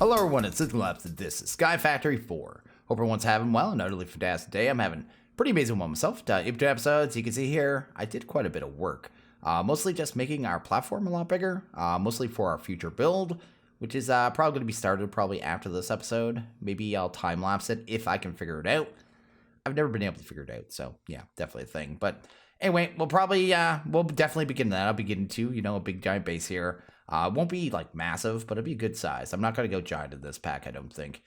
Hello everyone, it's SystemCollapse and this is SkyFactory 4. Hope everyone's having well an utterly fantastic day. I'm having a pretty amazing one myself. In 2 episodes, you can see here, I did quite a bit of work. Mostly just making our platform a lot bigger, mostly for our future build, which is probably going to be started probably after this episode. Maybe I'll time-lapse it if I can figure it out. I've never been able to figure it out, so yeah, definitely a thing. But anyway, we'll definitely begin that. I'll be getting to, a big giant base here. Won't be like massive, but it'll be a good size. I'm not going to go giant in this pack, I don't think.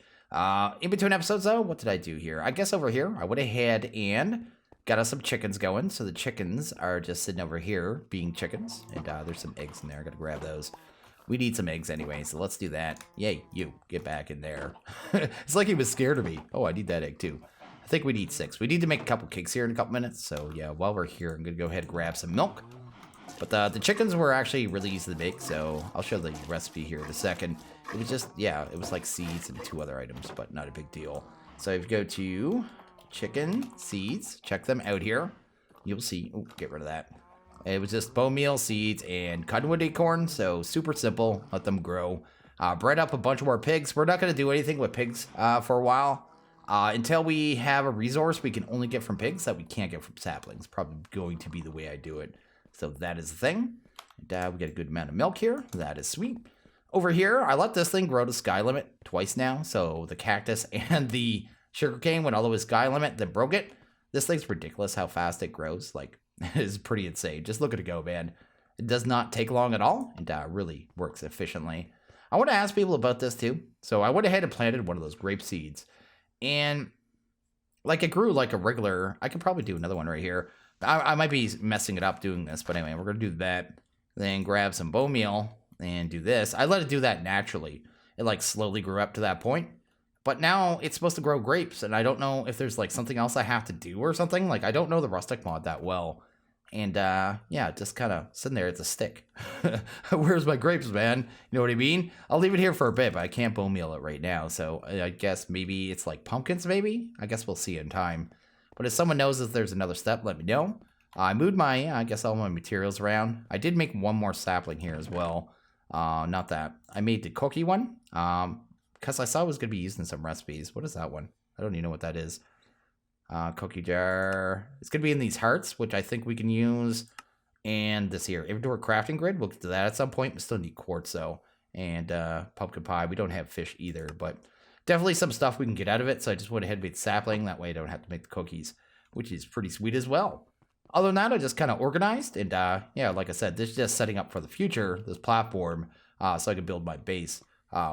In between episodes though, what did I do here? I guess over here, I went ahead and got us some chickens going. So the chickens are just sitting over here being chickens. And there's some eggs in there. I got to grab those. We need some eggs anyway, so let's do that. Yay, you, get back in there. It's like he was scared of me. Oh, I need that egg too. I think we need 6. We need to make a couple cakes here in a couple minutes. So yeah, while we're here, I'm going to go ahead and grab some milk. But the chickens were actually really easy to make, so I'll show the recipe here in a second. It was just, yeah, it was like seeds and 2 other items, but not a big deal. So if you go to chicken seeds, check them out here. You'll see, oh, get rid of that. It was just bone meal, seeds, and cottonwood acorn, so super simple. Let them grow. Bred up a bunch more pigs. We're not going to do anything with pigs for a while. Until we have a resource we can only get from pigs that we can't get from saplings. Probably going to be the way I do it. So that is the thing. And, we get a good amount of milk here. That is sweet. Over here, I let this thing grow to sky limit twice now. So the cactus and the sugarcane went all the way to sky limit, then broke it. This thing's ridiculous how fast it grows. Like, it's pretty insane. Just look at it go, man. It does not take long at all and really works efficiently. I want to ask people about this too. So I went ahead and planted one of those grape seeds. And like it grew like a regular, I could probably do another one right here. I might be messing it up doing this, but anyway, we're going to do that. Then grab some bone meal and do this. I let it do that naturally. It like slowly grew up to that point. But now it's supposed to grow grapes, and I don't know if there's like something else I have to do or something. Like I don't know the rustic mod that well. And yeah, just kind of sitting there, it's a stick. Where's my grapes, man? You know what I mean? I'll leave it here for a bit, but I can't bone meal it right now. So I guess maybe it's like pumpkins, maybe? I guess we'll see in time. But if someone knows if there's another step, let me know. I moved my, I guess all my materials around. I did make one more sapling here as well. Not that. I made the cookie one. Because I saw I was going to be using some recipes. What is that one? I don't even know what that is. Cookie jar. It's going to be in these hearts, which I think we can use. And this here, inventory crafting grid. We'll get to that at some point. We still need quartz though. And pumpkin pie. We don't have fish either, but definitely some stuff we can get out of it. So I just went ahead and made sapling. That way I don't have to make the cookies, which is pretty sweet as well. Other than that, I just kind of organized. And yeah, like I said, this is just setting up for the future, this platform, so I can build my base,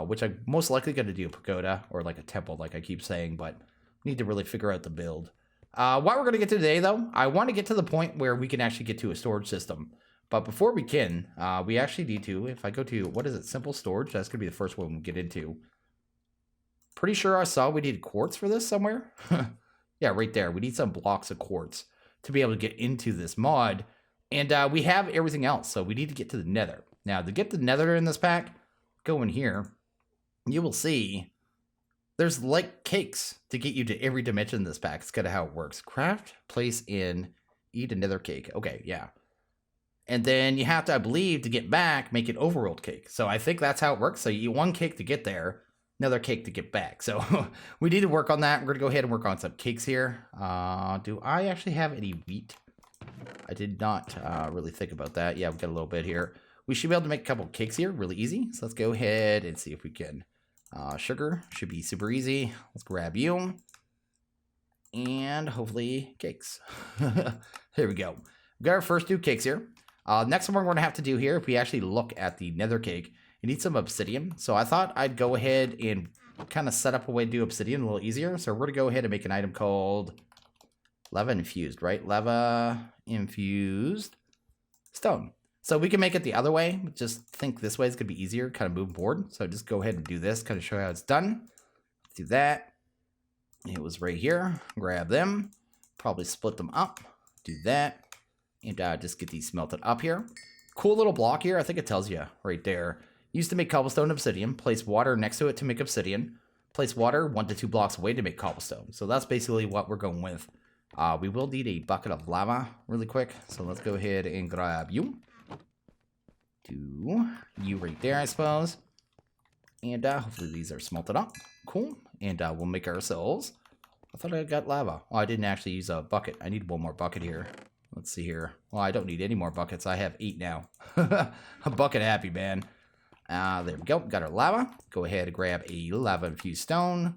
which I'm most likely going to do a pagoda or like a temple, like I keep saying, but need to really figure out the build. What we're going to get to today, though, I want to get to the point where we can actually get to a storage system. But before we can, we actually need to, if I go to, what is it, simple storage, that's going to be the first one we get into. Pretty sure I saw we need quartz for this somewhere. Yeah, right there. We need some blocks of quartz to be able to get into this mod. And we have everything else, so we need to get to the Nether. Now, to get the Nether in this pack, go in here. You will see there's like cakes to get you to every dimension in this pack. It's kind of how it works. Craft, place in, eat a Nether cake. Okay, yeah. And then you have to, I believe, to get back, make an overworld cake. So I think that's how it works. So you eat one cake to get there, another cake to get back. So we need to work on that. We're going to go ahead and work on some cakes here. Do I actually have any wheat? I did not really think about that. Yeah, we've got a little bit here. We should be able to make a couple cakes here really easy. So let's go ahead and see if we can. Sugar should be super easy. Let's grab you. And hopefully cakes. Here we go. We've got our first 2 cakes here. Next one we're going to have to do here, if we actually look at the Nether cake, you need some obsidian. So I thought I'd go ahead and kind of set up a way to do obsidian a little easier. So we're going to go ahead and make an item called lava infused, right? Lava infused stone. So we can make it the other way. Just think this way is going to be easier, kind of moving forward. So just go ahead and do this, kind of show you how it's done. Let's do that. It was right here. Grab them. Probably split them up. Do that. And just get these smelted up here. Cool little block here. I think it tells you right there. Used to make cobblestone obsidian. Place water next to it to make obsidian. Place water 1 to 2 blocks away to make cobblestone. So that's basically what we're going with. We will need a bucket of lava really quick. So let's go ahead and grab you. Do you right there, I suppose. And hopefully these are smelted up. Cool. And we'll make ourselves... I thought I got lava. Oh, I didn't actually use a bucket. I need one more bucket here. Let's see here. Well, I don't need any more buckets. I have 8 now. A bucket happy, man. There we go. Got our lava. Go ahead and grab a lava-infused stone.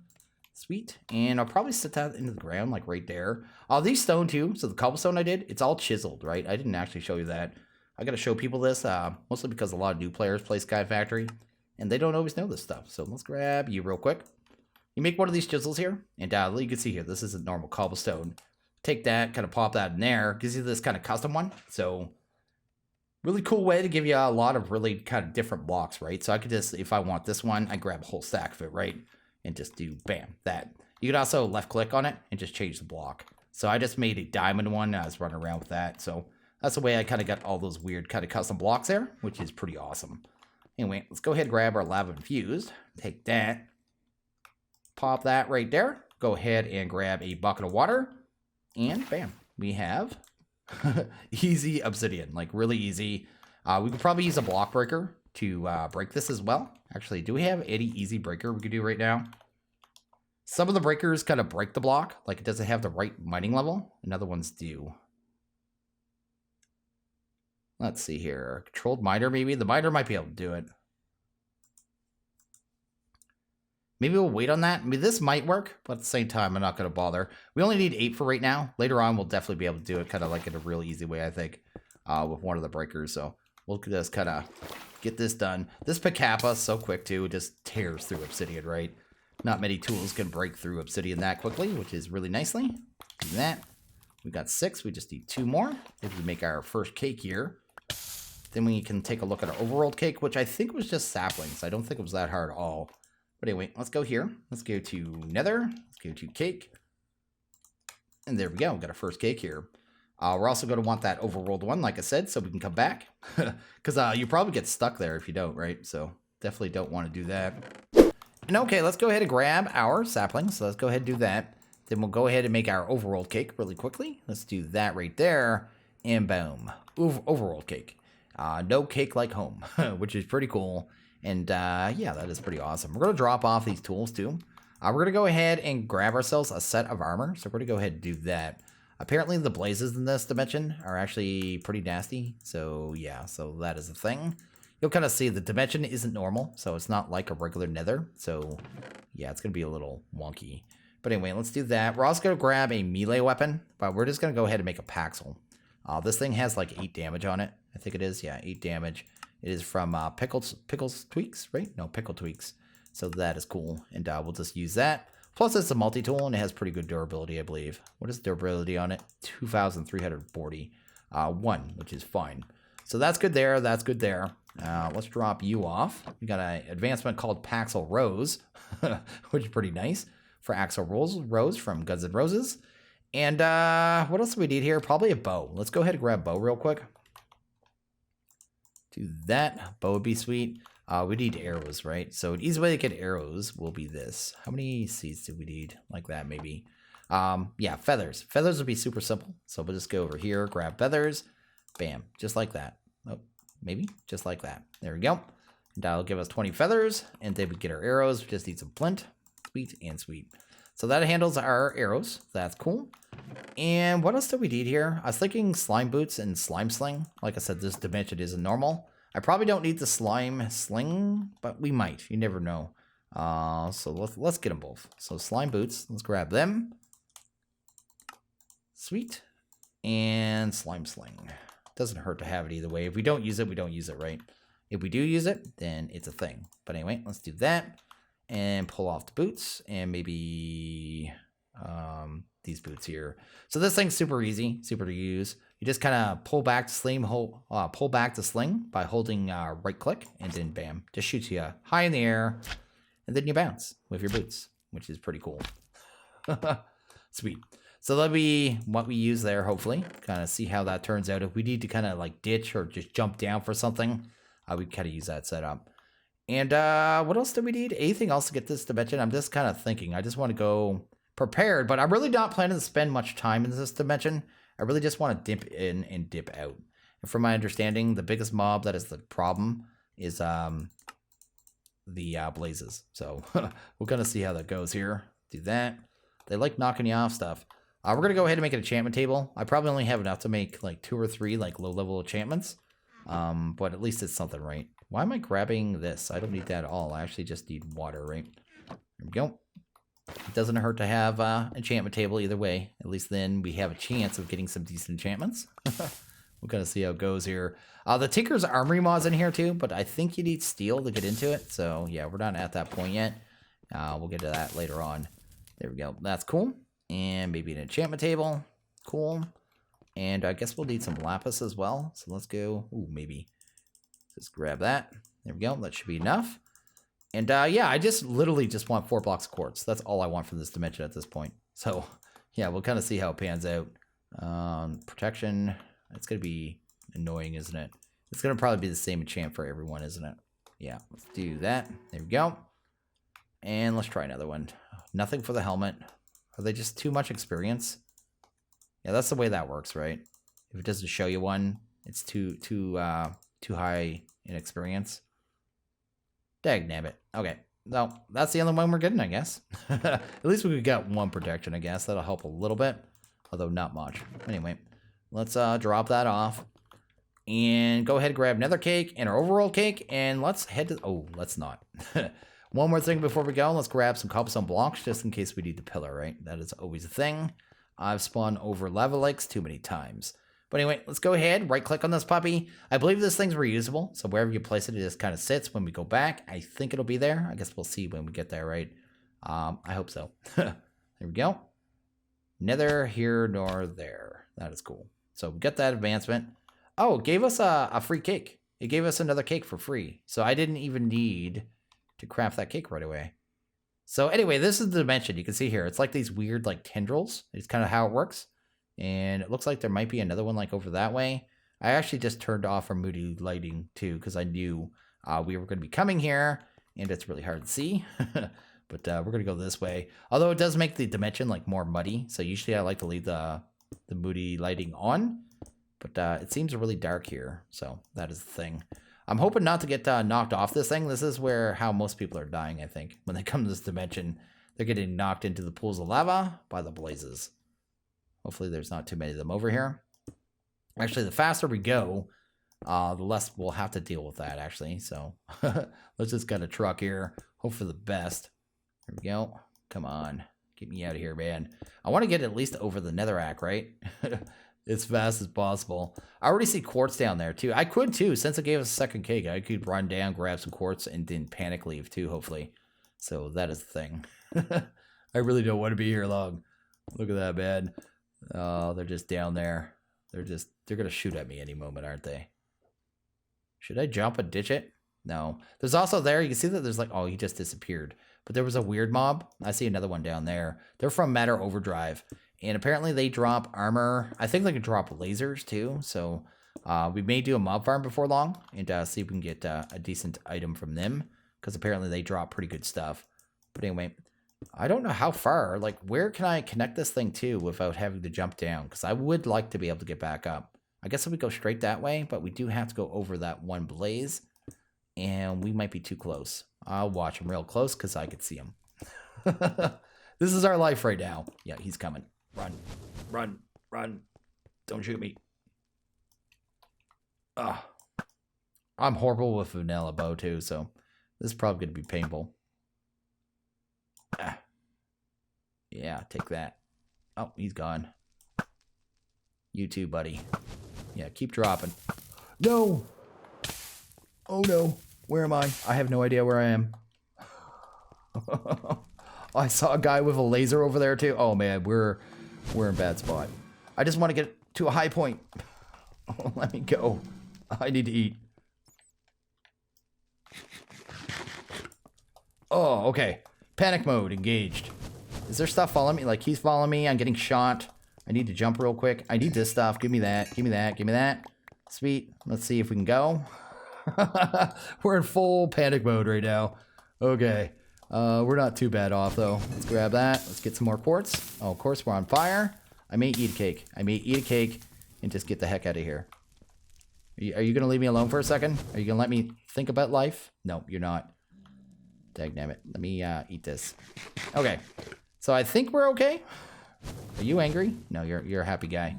Sweet. And I'll probably set that into the ground, like right there. These stone, too. So the cobblestone I did, it's all chiseled, right? I didn't actually show you that. I got to show people this, mostly because a lot of new players play SkyFactory, and they don't always know this stuff. So let's grab you real quick. You make one of these chisels here, and you can see here, this isn't normal cobblestone. Take that, kind of pop that in there, gives you this kind of custom one. So, really cool way to give you a lot of really kind of different blocks, right? So I could just, if I want this one, I grab a whole stack of it, right? And just do, bam, that. You could also left click on it and just change the block. So I just made a diamond one, I was running around with that. So that's the way I kind of got all those weird kind of custom blocks there, which is pretty awesome. Anyway, let's go ahead and grab our lava infused. Take that. Pop that right there. Go ahead and grab a bucket of water. And bam, we have easy obsidian, like really easy. We could probably use a block breaker to break this as well. Actually, do we have any easy breaker we could do right now? Some of the breakers kind of break the block, like it doesn't have the right mining level, and other ones do. Let's see here. Controlled miner, maybe? The miner might be able to do it. Maybe we'll wait on that. I mean, this might work, but at the same time, I'm not going to bother. We only need 8 for right now. Later on, we'll definitely be able to do it kind of like in a real easy way, I think, with one of the breakers. So we'll just kind of get this done. This Picappa is so quick, too. It just tears through obsidian, right? Not many tools can break through obsidian that quickly, which is really nicely. Do that. We got 6. We just need 2 more. If we make our first cake here, then we can take a look at our overworld cake, which I think was just saplings. I don't think it was that hard at all. But anyway, let's go here. Let's go to Nether. Let's go to cake. And there we go. We got our first cake here. We're also going to want that overworld one, like I said, so we can come back. Because you probably get stuck there if you don't, right? So definitely don't want to do that. And okay, let's go ahead and grab our saplings. So let's go ahead and do that. Then we'll go ahead and make our overworld cake really quickly. Let's do that right there. And boom. Overworld cake. No cake like home, which is pretty cool. And yeah, that is pretty awesome. We're going to drop off these tools too. We're going to go ahead and grab ourselves a set of armor. So we're going to go ahead and do that. Apparently the blazes in this dimension are actually pretty nasty. So yeah, so that is a thing. You'll kind of see the dimension isn't normal. So it's not like a regular nether. So yeah, it's going to be a little wonky. But anyway, let's do that. We're also going to grab a melee weapon. But we're just going to go ahead and make a Paxel. This thing has like 8 damage on it. I think it is. Yeah, 8 damage. It is from Pickles Tweaks, right? No, Pickle Tweaks. So that is cool. And we'll just use that. Plus, it's a multi-tool, and it has pretty good durability, I believe. What is durability on it? 2,340. 1, which is fine. So that's good there. That's good there. Let's drop you off. We got an advancement called Paxel Rose, which is pretty nice. For Axel Rose from Guns N' Roses. And what else do we need here? Probably a bow. Let's go ahead and grab bow real quick. Do that. Bow would be sweet. We need arrows, right? So an easy way to get arrows will be this. How many seeds do we need? Like that, maybe. Yeah, feathers. Feathers would be super simple. So we'll just go over here, grab feathers. Bam, just like that. Oh, maybe just like that. There we go. And that'll give us 20 feathers. And then we get our arrows. We just need some flint. Sweet and sweet. So that handles our arrows. That's cool. And what else do we need here? I was thinking slime boots and slime sling. Like I said, this dimension isn't normal. I probably don't need the slime sling, but we might. You never know. So let's get them both. So slime boots. Let's grab them. Sweet. And slime sling. Doesn't hurt to have it either way. If we don't use it, we don't use it, right? If we do use it, then it's a thing. But anyway, let's do that. And pull off the boots. And maybe these boots here. So this thing's super easy, super to use. You just kind of pull back the sling by holding right click, and then bam, just shoots you high in the air, and then you bounce with your boots, which is pretty cool. Sweet. So that'll be what we use there, hopefully. Kind of see how that turns out. If we need to kind of like ditch or just jump down for something, we kind of use that setup. And what else do we need? Anything else to get this dimension? I'm just kind of thinking. I just want to go prepared, but I'm really not planning to spend much time in this dimension. I really just want to dip in and dip out. And from my understanding, the biggest mob that is the problem is the blazes. So we're going to see how that goes here. Do that. They like knocking you off stuff. We're going to go ahead and make an enchantment table. I probably only have enough to make like 2 or 3 like low-level enchantments. But at least it's something, right? Why am I grabbing this? I don't need that at all. I actually just need water, right? There we go. It doesn't hurt to have enchantment table either way. At least then we have a chance of getting some decent enchantments. We're going to see how it goes here. The Tinker's Armory mod's in here too, but I think you need steel to get into it. So yeah, we're not at that point yet. We'll get to that later on. There we go. That's cool. And maybe an enchantment table. Cool. And I guess we'll need some lapis as well. So let's go. Ooh, maybe. Just grab that. There we go. That should be enough. And yeah, I just literally just want 4 blocks of quartz. That's all I want from this dimension at this point. So yeah, we'll kind of see how it pans out. Protection. It's going to be annoying, isn't it? It's going to probably be the same enchant for everyone, isn't it? Yeah, let's do that. There we go. And let's try another one. Nothing for the helmet. Are they just too much experience? Yeah, that's the way that works, right? If it doesn't show you one, it's too high in experience. Dagnabbit. Okay. No, that's the only one we're getting, I guess. At least we got 1 protection, I guess. That'll help a little bit, although not much. Anyway, let's drop that off. And go ahead and grab Nether cake and our overworld cake, and let's head to... Oh, let's not. One more thing before we go. Let's grab some cobblestone blocks just in case we need the pillar, right? That is always a thing. I've spawned over lava lakes too many times. But anyway, let's go ahead, right-click on this puppy. I believe this thing's reusable, so wherever you place it, it just kind of sits. When we go back, I think it'll be there. I guess we'll see when we get there, right? I hope so. There we go. Neither here nor there. That is cool. So we got that advancement. Oh, it gave us a free cake. It gave us another cake for free. So I didn't even need to craft that cake right away. So anyway, this is the dimension. You can see here. It's like these weird like tendrils. It's kind of how it works. And it looks like there might be another one like over that way. I actually just turned off our moody lighting too because I knew we were going to be coming here. And it's really hard to see. But we're going to go this way. Although it does make the dimension like more muddy. So usually I like to leave the moody lighting on. But it seems really dark here. So that is the thing. I'm hoping not to get knocked off this thing. This is how most people are dying, I think. When they come to this dimension, they're getting knocked into the pools of lava by the blazes. Hopefully there's not too many of them over here. Actually, the faster we go, the less we'll have to deal with that, actually. So let's just get a truck here. Hope for the best. There we go. Come on. Get me out of here, man. I want to get at least over the netherrack, right? As fast as possible. I already see quartz down there, too. I could, too. Since it gave us a second cake, I could run down, grab some quartz, and then panic leave, too, hopefully. So that is the thing. I really don't want to be here long. Look at that, man. Oh, they're just down there. They're going to shoot at me any moment, aren't they? Should I jump and ditch it? No. There's also there, you can see that there's like, oh, he just disappeared. But there was a weird mob. I see another one down there. They're from Matter Overdrive. And apparently they drop armor. I think they can drop lasers too. So we may do a mob farm before long and see if we can get a decent item from them. Because apparently they drop pretty good stuff. But anyway, I don't know how far. Like, where can I connect this thing to without having to jump down? Because I would like to be able to get back up. I guess if we go straight that way, but we do have to go over that one blaze. And we might be too close. I'll watch him real close because I could see him. This is our life right now. Yeah, he's coming. Run, run, run. Don't shoot me. I'm horrible with vanilla bow too, so this is probably going to be painful. Yeah, take that. Oh, he's gone. You too, buddy. Yeah, keep dropping. No! Oh no. Where am I? I have no idea where I am. I saw a guy with a laser over there too. Oh man, we're in a bad spot. I just want to get to a high point. Oh, let me go. I need to eat. Oh, okay. Panic mode engaged. Is there stuff following me? Like he's following me. I'm getting shot. I need to jump real quick. I need this stuff. Give me that. Give me that. Give me that. Sweet. Let's see if we can go. We're in full panic mode right now. Okay. We're not too bad off though. Let's grab that. Let's get some more quartz. Oh, of course we're on fire. I may eat a cake. I may eat a cake and just get the heck out of here. Are you going to leave me alone for a second? Are you going to let me think about life? No, you're not. Dagnabbit. Let me eat this. Okay. So I think we're okay. Are you angry? No, you're a happy guy.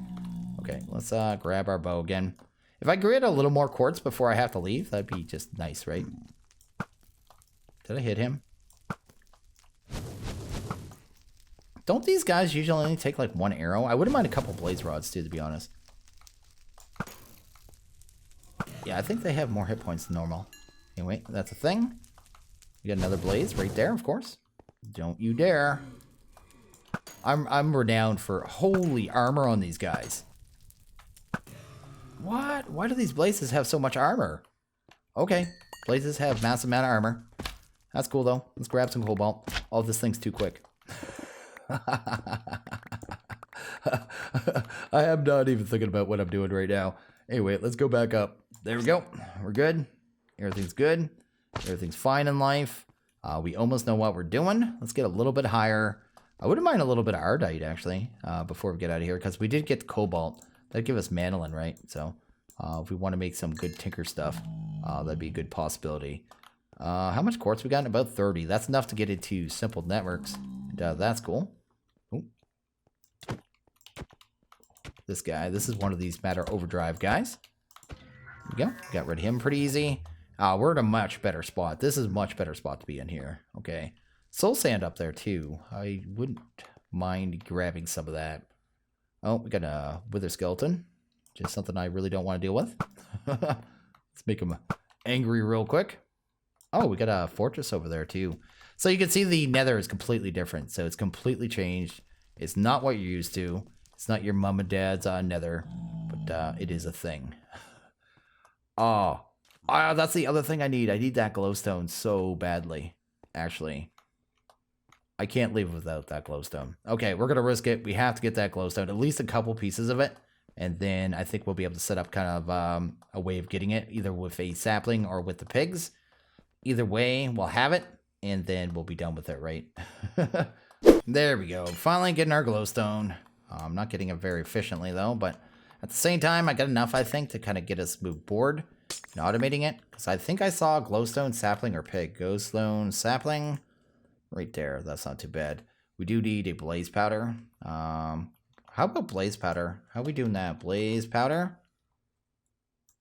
Okay, let's grab our bow again. If I get a little more quartz before I have to leave, that'd be just nice, right? Did I hit him? Don't these guys usually only take like one arrow? I wouldn't mind a couple blaze rods too, to be honest. Yeah, I think they have more hit points than normal. Anyway, that's a thing. We got another blaze right there, of course. Don't you dare. I'm renowned for holy armor on these guys. What? Why do these blazes have so much armor? Okay, blazes have massive amount of armor. That's cool though. Let's grab some cobalt. Oh, this thing's too quick. I am not even thinking about what I'm doing right now. Anyway, let's go back up. There we go. We're good. Everything's good. Everything's fine in life. We almost know what we're doing. Let's get a little bit higher. I wouldn't mind a little bit of Ardite, actually, before we get out of here, because we did get the cobalt. That'd give us Manolin, right? So, if we want to make some good tinker stuff, that'd be a good possibility. How much quartz we got? About 30. That's enough to get into simple networks. And, that's cool. Ooh. This guy. This is one of these matter overdrive guys. There we go. Got rid of him pretty easy. We're in a much better spot. This is a much better spot to be in here. Okay. Soul sand up there, too. I wouldn't mind grabbing some of that. Oh, we got a wither skeleton. Just something I really don't want to deal with. Let's make him angry real quick. Oh, we got a fortress over there, too. So you can see the nether is completely different. So it's completely changed. It's not what you're used to. It's not your mom and dad's nether. But it is a thing. Oh, that's the other thing I need. I need that glowstone so badly, actually. I can't leave without that glowstone. Okay, we're going to risk it. We have to get that glowstone, at least a couple pieces of it. And then I think we'll be able to set up kind of a way of getting it, either with a sapling or with the pigs. Either way, we'll have it, and then we'll be done with it, right? There we go. Finally getting our glowstone. I'm not getting it very efficiently, though, but at the same time, I got enough, I think, to kind of get us moved forward and automating it. Because I think I saw glowstone, sapling, or pig. Glowstone, sapling... right there. That's not too bad. We do need a blaze powder. How about blaze powder? How are we doing that? Blaze powder?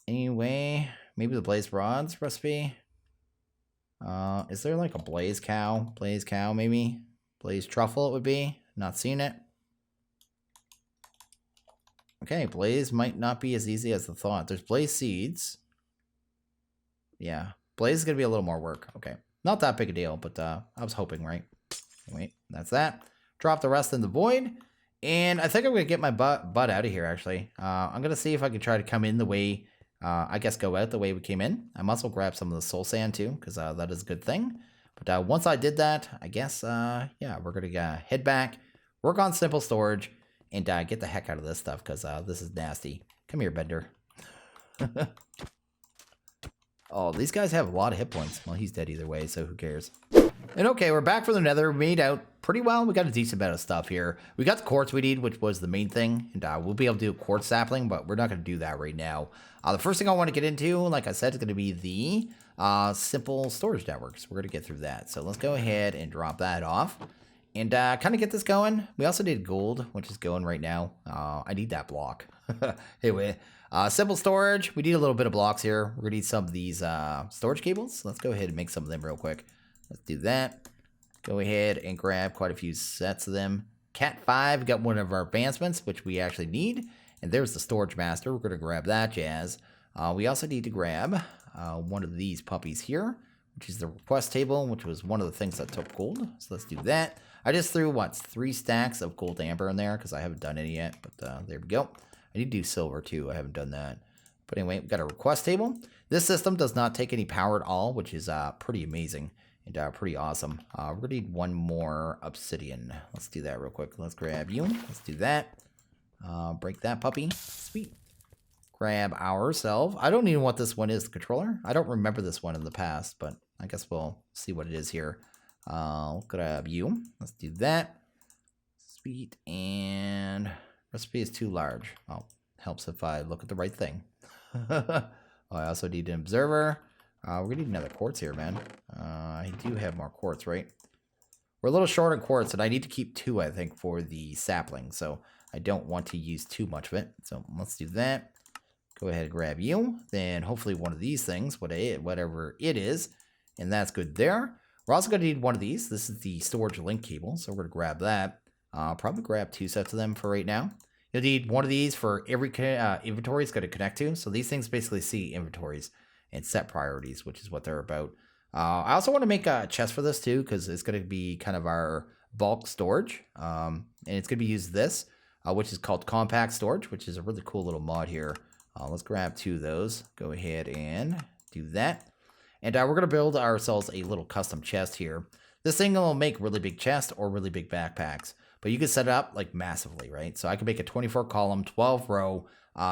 Anyway, maybe the blaze rods recipe. Is there like a blaze cow? Blaze cow, maybe? Blaze truffle it would be. Not seeing it. Okay, blaze might not be as easy as the thought. There's blaze seeds. Yeah, blaze is going to be a little more work. Okay. Not that big a deal, but I was hoping, right? Wait, that's that. Drop the rest in the void. And I think I'm going to get my butt out of here, actually. I'm going to see if I can try to come in the way, I guess go out the way we came in. I must grab some of the soul sand, too, because that is a good thing. But once I did that, I guess, yeah, we're going to head back, work on simple storage, and get the heck out of this stuff, because this is nasty. Come here, Bender. Oh, these guys have a lot of hit points. Well, he's dead either way, so who cares? And okay, we're back from the nether. We made out pretty well. We got a decent amount of stuff here. We got the quartz we need, which was the main thing. And we'll be able to do a quartz sapling, but we're not going to do that right now. The first thing I want to get into, like I said, is going to be the simple storage networks. We're going to get through that. So let's go ahead and drop that off. And kind of get this going. We also need gold, which is going right now. I need that block. Anyway. Simple storage. We need a little bit of blocks here. We're going to need some of these storage cables. Let's go ahead and make some of them real quick. Let's do that. Go ahead and grab quite a few sets of them. Cat 5 got one of our advancements, which we actually need. And there's the storage master. We're going to grab that jazz. We also need to grab one of these puppies here, which is the request table, which was one of the things that took gold. So let's do that. I just threw, 3 stacks of gold amber in there because I haven't done any yet. But there we go. I need to do silver too. I haven't done that. But anyway, we've got a request table. This system does not take any power at all, which is pretty amazing and pretty awesome. We're going to need one more obsidian. Let's do that real quick. Let's grab you. Let's do that. Break that puppy. Sweet. Grab ourselves. I don't even know what this one is, the controller. I don't remember this one in the past, but I guess we'll see what it is here. I'll grab you. Let's do that. Sweet. And... recipe is too large. Oh, helps if I look at the right thing. Oh, I also need an observer. We're gonna need another quartz here, man. I do have more quartz, right? We're a little short on quartz, and I need to keep 2, I think, for the sapling. So I don't want to use too much of it. So let's do that. Go ahead and grab you. Then hopefully one of these things, whatever it is. And that's good there. We're also going to need one of these. This is the storage link cable. So we're going to grab that. Probably grab 2 sets of them for right now. You'll need one of these for every inventory it's going to connect to. So these things basically see inventories and set priorities, which is what they're about. I also want to make a chest for this too, because it's going to be kind of our bulk storage. And it's going to be used this, which is called compact storage, which is a really cool little mod here. Let's grab 2 of those. Go ahead and do that. And we're going to build ourselves a little custom chest here. This thing will make really big chests or really big backpacks. But you can set it up like massively, right? So I can make a 24 column, 12 row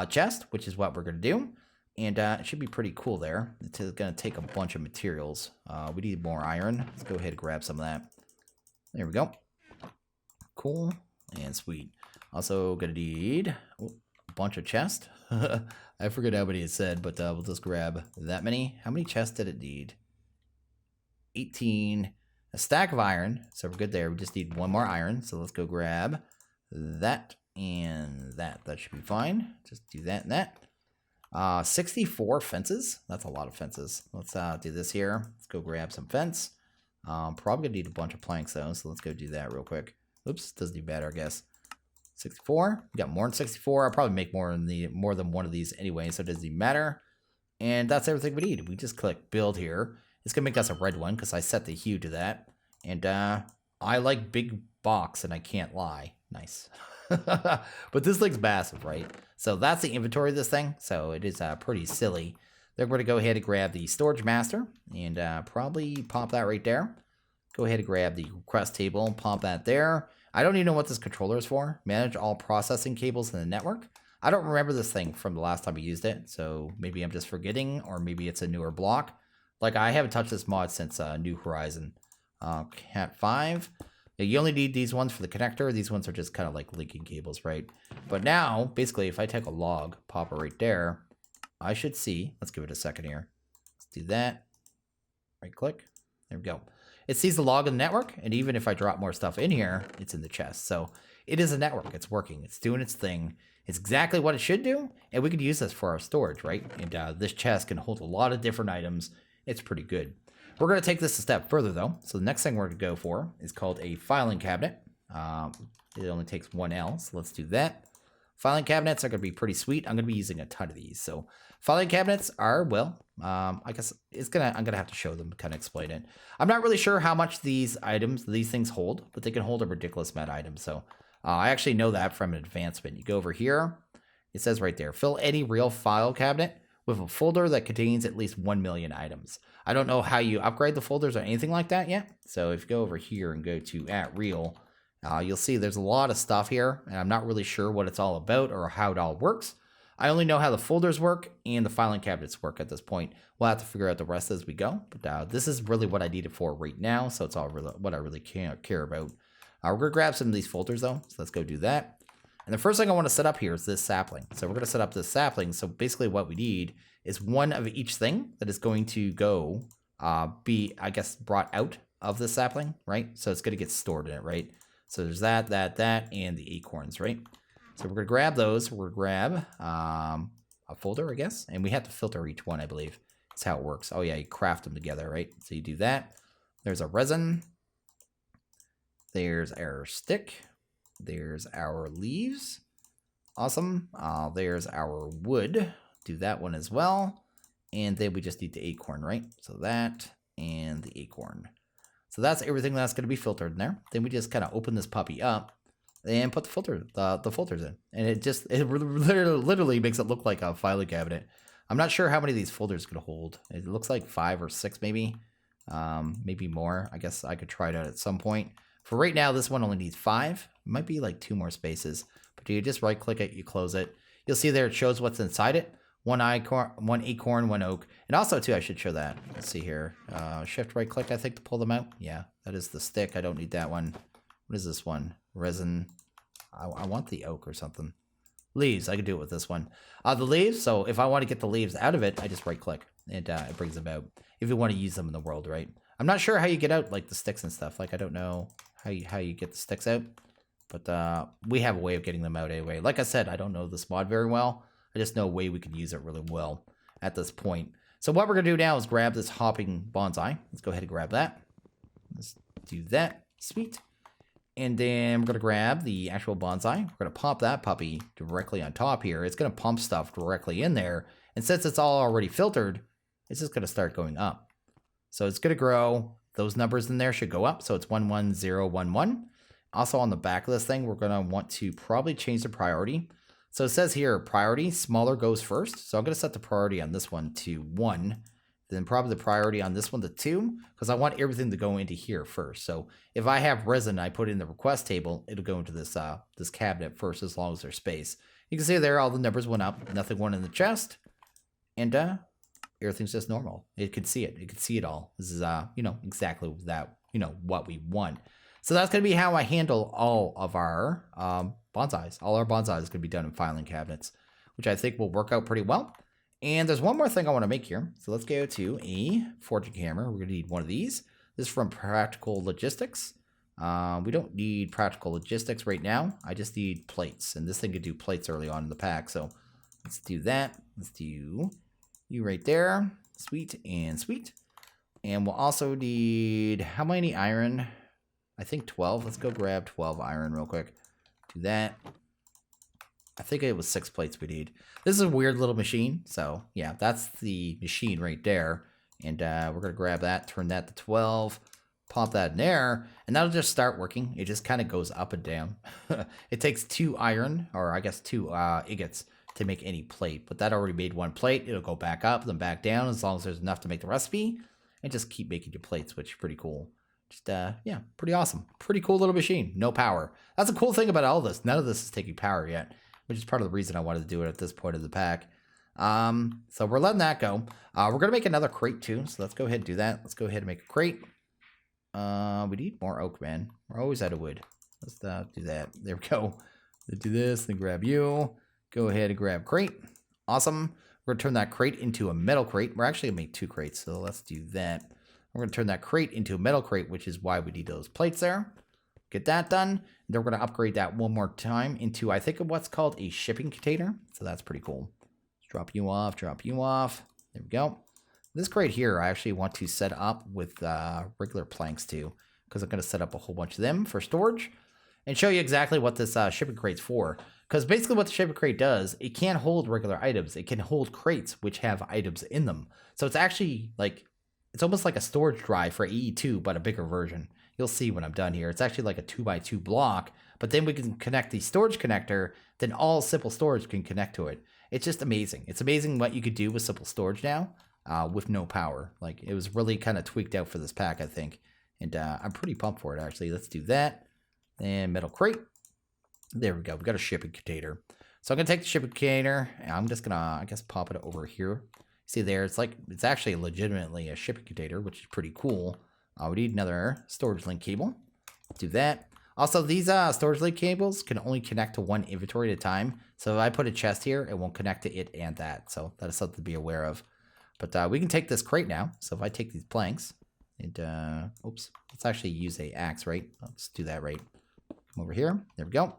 chest, which is what we're going to do. And it should be pretty cool there. It's going to take a bunch of materials. We need more iron. Let's go ahead and grab some of that. There we go. Cool and sweet. Also going to need a bunch of chests. I forget how many it said, but we'll just grab that many. How many chests did it need? 18. A stack of iron. So we're good there. We just need 1 more iron. So let's go grab that and that. That should be fine. Just do that and that. 64 fences. That's a lot of fences. Let's do this here. Let's go grab some fence. Probably gonna need a bunch of planks though, so let's go do that real quick. Oops, doesn't do better, I guess. 64. We got more than 64. I'll probably make more than one of these anyway, so it doesn't even matter. And that's everything we need. We just click build here. It's gonna make us a red one because I set the hue to that. And I like big box, and I can't lie. Nice. But this thing's massive, right? So that's the inventory of this thing. So it is pretty silly. Then we're going to go ahead and grab the storage master and probably pop that right there. Go ahead and grab the request table and pop that there. I don't even know what this controller is for. Manage all processing cables in the network. I don't remember this thing from the last time we used it. So maybe I'm just forgetting, or maybe it's a newer block. Like I haven't touched this mod since New Horizon. Cat 5. You only need these ones for the connector. These ones are just kind of like linking cables, right? But now, basically, if I take a log, pop it right there, I should see. Let's give it a second here. Let's do that. Right click. There we go. It sees the log in the network, and even if I drop more stuff in here, it's in the chest. So it is a network. It's working. It's doing its thing. It's exactly what it should do, and we could use this for our storage, right? And this chest can hold a lot of different items. It's pretty good. We're going to take this a step further, though. So the next thing we're going to go for is called a filing cabinet. It only takes 1 L, so let's do that. Filing cabinets are going to be pretty sweet. I'm going to be using a ton of these. So filing cabinets are, well, I guess I'm going to have to show them, kind of explain it. I'm not really sure how much these things hold, but they can hold a ridiculous amount of items. So I actually know that from an advancement. You go over here. It says right there, fill any real file cabinet with a folder that contains at least 1 million items. I don't know how you upgrade the folders or anything like that yet. So if you go over here and go to @real, you'll see there's a lot of stuff here, and I'm not really sure what it's all about or how it all works. I only know how the folders work and the filing cabinets work at this point. We'll have to figure out the rest as we go. But this is really what I need it for right now, so it's all really what I really care about. We're going to grab some of these folders, though, so let's go do that. And the first thing I want to set up here is this sapling. So we're going to set up this sapling. So basically what we need is one of each thing that is going to go be, I guess, brought out of the sapling, right? So it's going to get stored in it, right? So there's that, and the acorns, right? So we're going to grab those. We're going to grab a folder, I guess. And we have to filter each one, I believe. That's how it works. Oh, yeah, you craft them together, right? So you do that. There's a resin. There's our stick. There's our leaves. Awesome. There's our wood. Do that one as well. And then we just need the acorn, right? So that and the acorn. So that's everything that's going to be filtered in there. Then we just kind of open this puppy up and put the filters in. And it literally makes it look like a filing cabinet. I'm not sure how many of these folders could hold. It looks like 5 or 6 maybe. Maybe more. I guess I could try it out at some point. For right now, this one only needs 5. It might be like 2 more spaces. But you just right click it, you close it. You'll see there it shows what's inside it. 1 acorn, 1 oak. And also too, I should show that. Let's see here. Shift right click, I think, to pull them out. Yeah, that is the stick. I don't need that one. What is this one? Resin. I want the oak or something. Leaves. I can do it with this one. The leaves. So if I want to get the leaves out of it, I just right click and it brings them out. If you want to use them in the world, right? I'm not sure how you get out like the sticks and stuff. Like I don't know how you get the sticks out, but we have a way of getting them out anyway. Like I said, I don't know this mod very well. I just know a way we can use it really well at this point. So what we're gonna do now is grab this hopping bonsai. Let's go ahead and grab that. Let's do that. Sweet. And then we're going to grab the actual bonsai. We're going to pop that puppy directly on top here. It's going to pump stuff directly in there. And since it's all already filtered, it's just going to start going up. So it's going to grow. Those numbers in there should go up. So it's 11011. Also on the back of this thing, we're going to want to probably change the priority. So it says here, priority, smaller goes first. So I'm going to set the priority on this one to 1. Then probably the priority on this one to 2, because I want everything to go into here first. So if I have resin, I put in the request table, it'll go into this this cabinet first as long as there's space. You can see there all the numbers went up, nothing went in the chest, and everything's just normal. It could see it. It could see it all. This is you know, exactly that, you know, what we want. So that's going to be how I handle all of our bonsais. All our bonsais is going to be done in filing cabinets, which I think will work out pretty well. And there's one more thing I want to make here. So let's go to a forging hammer. We're going to need one of these. This is from Practical Logistics. We don't need Practical Logistics right now. I just need plates. And this thing could do plates early on in the pack. So let's do that. Let's do you right there. Sweet and sweet. And we'll also need, how many iron? I think 12. Let's go grab 12 iron real quick. Do that. I think it was 6 plates we need. This is a weird little machine. So yeah, that's the machine right there. And we're going to grab that, turn that to 12, pop that in there, and that'll just start working. It just kind of goes up and down. It takes 2 iron, or I guess 2 ingots to make any plate. But that already made 1 plate. It'll go back up, then back down as long as there's enough to make the recipe. And just keep making your plates, which is pretty cool. Just, yeah, pretty awesome. Pretty cool little machine. No power. That's a cool thing about all this. None of this is taking power yet, which is part of the reason I wanted to do it at this point of the pack. So we're letting that go. We're going to make another crate too. So let's go ahead and do that. Let's go ahead and make a crate. We need more oak, man. We're always out of wood. Let's do that. There we go. Let's do this, then grab you. Go ahead and grab crate. Awesome. We're going to turn that crate into a metal crate. We're actually going to make 2 crates. So let's do that. We're going to turn that crate into a metal crate, which is why we need those plates there. Get that done. Then we're going to upgrade that one more time into, I think, what's called a shipping container. So that's pretty cool. Drop you off, drop you off. There we go. This crate here, I actually want to set up with regular planks too, because I'm going to set up a whole bunch of them for storage and show you exactly what this shipping crate's for. Because basically what the shipping crate does, it can't hold regular items. It can hold crates which have items in them. So it's actually like, it's almost like a storage drive for AE2, but a bigger version. You'll see when I'm done here. It's actually like a 2x2 block, but then we can connect the storage connector, then all simple storage can connect to it. It's just amazing. It's amazing what you could do with simple storage now with no power. Like, it was really kind of tweaked out for this pack, I think. And I'm pretty pumped for it, actually. Let's do that. And metal crate. There we go. We got a shipping container. So I'm going to take the shipping container, and I'm just going to, I guess, pop it over here. See there, it's like, it's actually legitimately a shipping container, which is pretty cool. We need another storage link cable. Do that. Also, these storage link cables can only connect to one inventory at a time. So if I put a chest here, it won't connect to it and that. So that is something to be aware of. But we can take this crate now. So if I take these planks and, oops, let's actually use a axe, right? Let's do that right. Come over here. There we go.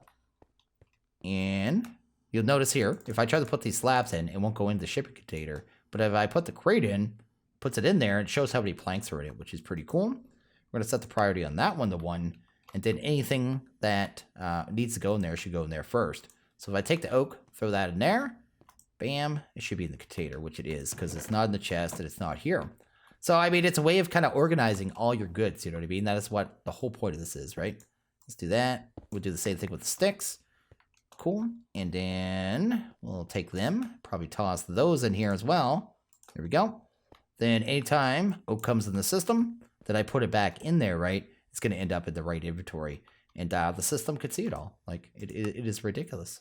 And you'll notice here, if I try to put these slabs in, it won't go into the shipping container. But if I put the crate in, puts it in there, it shows how many planks are in it, which is pretty cool. We're going to set the priority on that one to 1. And then anything that needs to go in there should go in there first. So if I take the oak, throw that in there, bam, it should be in the container, which it is, because it's not in the chest and it's not here. So, I mean, it's a way of kind of organizing all your goods, you know what I mean? That is what the whole point of this is, right? Let's do that. We'll do the same thing with the sticks. Cool. And then we'll take them, probably toss those in here as well. There we go. Then anytime oak comes in the system, that I put it back in there, right, it's going to end up in the right inventory. And the system could see it all. Like, it is ridiculous.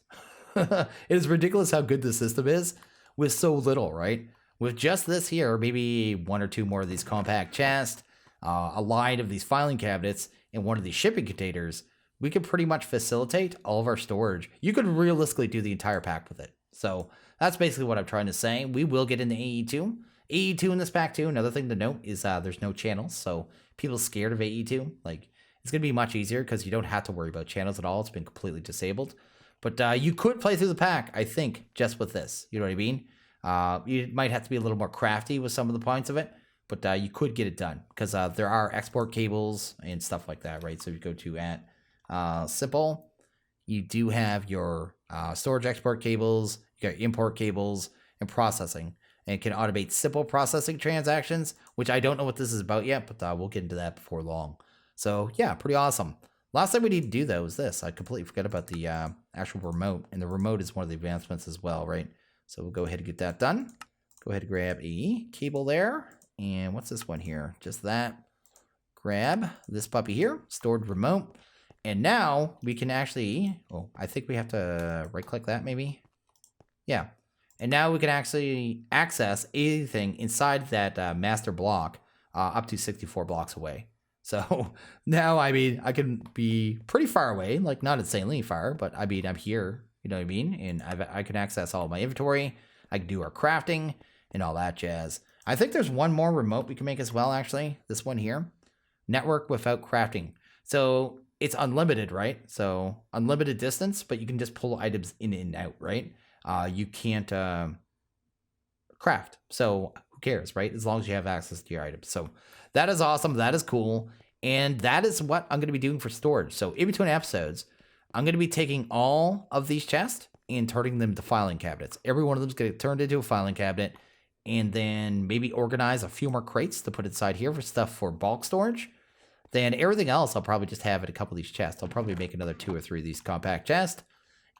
It is ridiculous how good the system is with so little, right? With just this here, maybe 1 or 2 more of these compact chests, a line of these filing cabinets, and one of these shipping containers, we could pretty much facilitate all of our storage. You could realistically do the entire pack with it. So that's basically what I'm trying to say. We will get into AE2. AE2 in this pack too. Another thing to note is there's no channels. So people scared of AE2, like it's going to be much easier because you don't have to worry about channels at all. It's been completely disabled. But you could play through the pack, I think, just with this. You know what I mean? You might have to be a little more crafty with some of the points of it. But you could get it done because there are export cables and stuff like that, right? So if you go to at simple, you do have your storage export cables, you got import cables, and processing. And it can automate simple processing transactions, which I don't know what this is about yet, but we'll get into that before long. So yeah, pretty awesome. Last thing we need to do though is this. I completely forgot about the actual remote, and the remote is one of the advancements as well, right? So we'll go ahead and get that done. Go ahead and grab a cable there. And what's this one here? Just that. Grab this puppy here, stored remote. And now we can actually, oh, I think we have to right click that maybe. Yeah. And now we can actually access anything inside that master block up to 64 blocks away. So now, I mean, I can be pretty far away, like not insanely far, but I mean, I'm here, you know what I mean? And I can access all of my inventory. I can do our crafting and all that jazz. I think there's one more remote we can make as well, actually. This one here. Network without crafting. So it's unlimited, right? So unlimited distance, but you can just pull items in and out, right? You can't craft. So who cares, right? As long as you have access to your items. So that is awesome. That is cool. And that is what I'm going to be doing for storage. So in between episodes, I'm going to be taking all of these chests and turning them to filing cabinets. Every one of them is going to get turned into a filing cabinet. And then maybe organize a few more crates to put inside here for stuff for bulk storage. Then everything else, I'll probably just have in a couple of these chests. I'll probably make another 2 or 3 of these compact chests.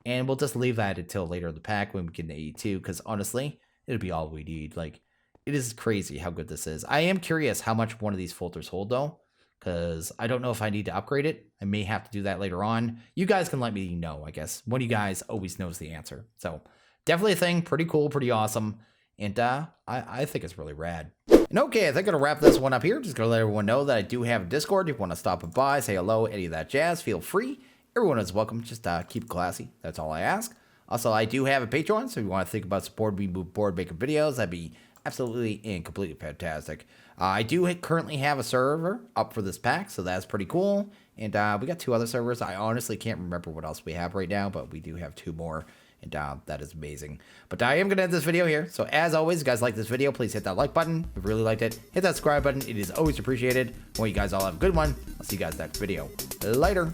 And we'll just leave that until later in the pack when we get into AE2. Because honestly, it'll be all we need. Like, it is crazy how good this is. I am curious how much one of these filters hold, though. Because I don't know if I need to upgrade it. I may have to do that later on. You guys can let me know, I guess. One of you guys always knows the answer. So, definitely a thing. Pretty cool, pretty awesome. And I think it's really rad. And okay, I think I'm going to wrap this one up here. Just going to let everyone know that I do have a Discord. If you want to stop by, say hello, any of that jazz, feel free. Everyone is welcome. Just keep it classy. That's all I ask. Also, I do have a Patreon, so if you want to think about supporting me move forward making videos, that'd be absolutely and completely fantastic. I do currently have a server up for this pack, so that's pretty cool. And we got 2 other servers. I honestly can't remember what else we have right now, but we do have 2 more. And that is amazing. But I am going to end this video here. So as always, if you guys like this video, please hit that like button. If you really liked it, hit that subscribe button. It is always appreciated. I want you guys all have a good one. I'll see you guys next video. Later.